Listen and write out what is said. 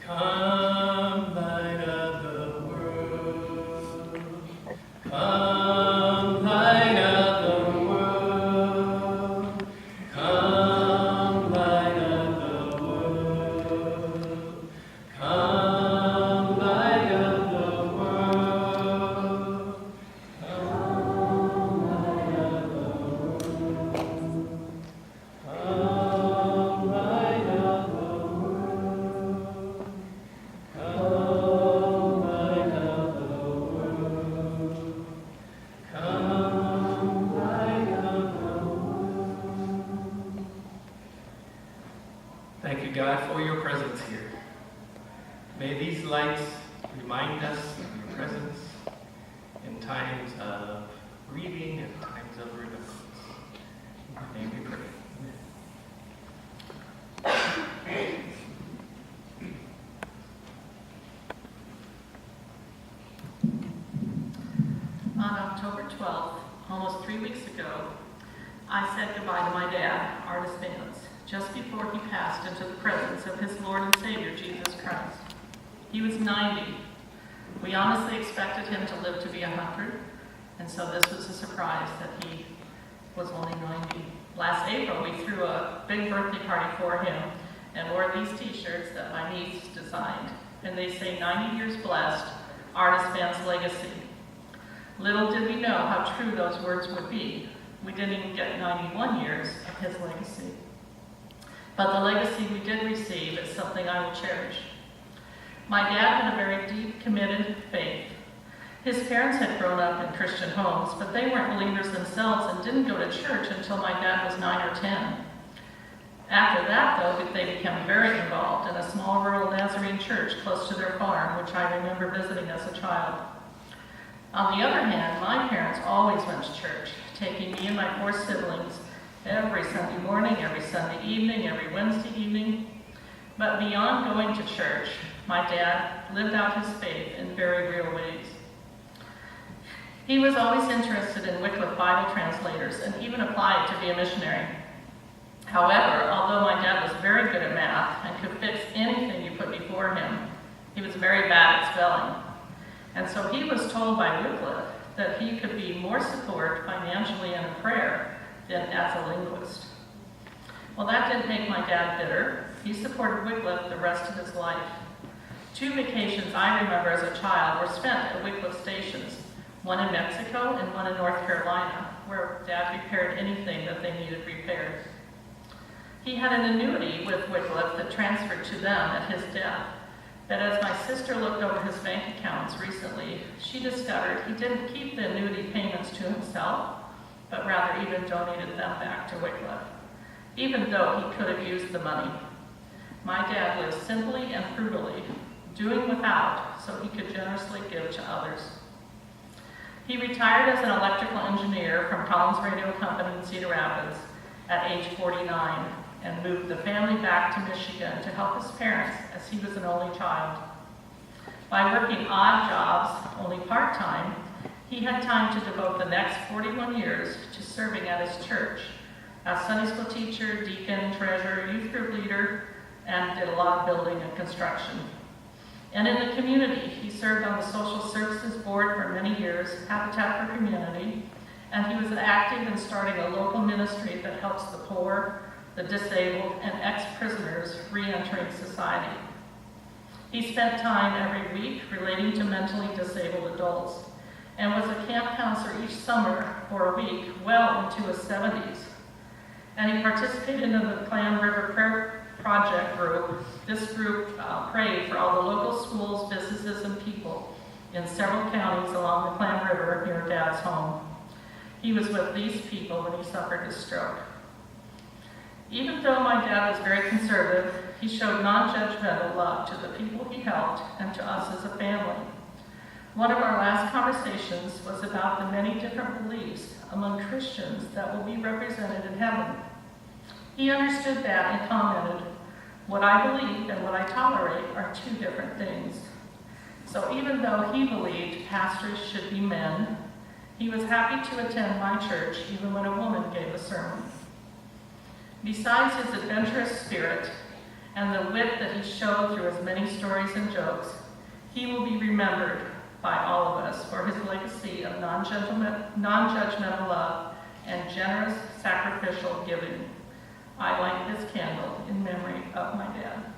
Come, light of the world. Come, light of the world. Come, light of the world. Come, light of the world. Come, light of the world. Come, light of the world. Come, light of the world. Come, light of the world. Thank you, God, for your presence here. May these lights remind us of your presence in times of grieving and times of remembrance. In your name we pray. On October 12th, almost 3 weeks ago, I said goodbye to my dad, Artis Vance, just before he passed into the presence of his Lord and Savior, Jesus Christ. He was 90. We honestly expected him to live to be 100, and so this was a surprise that he was only 90. Last April, we threw a big birthday party for him and wore these t-shirts that my niece designed, and they say 90 years blessed, Artis Vance legacy. Little did we know how true those words would be. We didn't even get 91 years of his legacy. But the legacy we did receive is something I will cherish. My dad had a very deep, committed faith. His parents had grown up in Christian homes, but they weren't believers themselves and didn't go to church until my dad was 9 or 10. After that, though, they became very involved in a small rural Nazarene church close to their farm, which I remember visiting as a child. On the other hand, my parents always went to church, taking me and my 4 siblings every Sunday morning, every Sunday evening, every Wednesday evening. But beyond going to church, my dad lived out his faith in very real ways. He was always interested in Wycliffe Bible translators and even applied to be a missionary. However, although my dad was very good at math and could fix anything you put before him, he was very bad at spelling. And so he was told by Wycliffe that he could be more support financially and in prayer than as a linguist. Well, that didn't make my dad bitter. He supported Wycliffe the rest of his life. 2 vacations I remember as a child were spent at Wycliffe stations, one in Mexico and one in North Carolina, where Dad repaired anything that they needed repaired. He had an annuity with Wycliffe that transferred to them at his death. But as my sister looked over his bank accounts recently, she discovered he didn't keep the annuity payments to himself, but rather even donated them back to Wycliffe, even though he could have used the money. My dad lived simply and frugally, doing without so he could generously give to others. He retired as an electrical engineer from Collins Radio Company in Cedar Rapids at age 49 and moved the family back to Michigan to help his parents as he was an only child. By working odd jobs, only part-time, he had time to devote the next 41 years to serving at his church as Sunday school teacher, deacon, treasurer, youth group leader, and did a lot of building and construction. And in the community, he served on the Social Services Board for many years, Habitat for Humanity, and he was active in starting a local ministry that helps the poor, the disabled, and ex-prisoners re-entering society. He spent time every week relating to mentally disabled adults and was a camp counselor each summer for a week well into his 70s. And he participated in the Clam River Prayer Project group. This group prayed for all the local schools, businesses, and people in several counties along the Clam River near Dad's home. He was with these people when he suffered his stroke. Even though my dad was very conservative, he showed non-judgmental love to the people he helped and to us as a family. One of our last conversations was about the many different beliefs among Christians that will be represented in heaven. He understood that and commented, "What I believe and what I tolerate are 2 different things." So even though he believed pastors should be men, he was happy to attend my church even when a woman gave a sermon. Besides his adventurous spirit and the wit that he showed through his many stories and jokes, he will be remembered by all of us for his legacy of non-judgmental love and generous sacrificial giving. I light this candle in memory of my dad.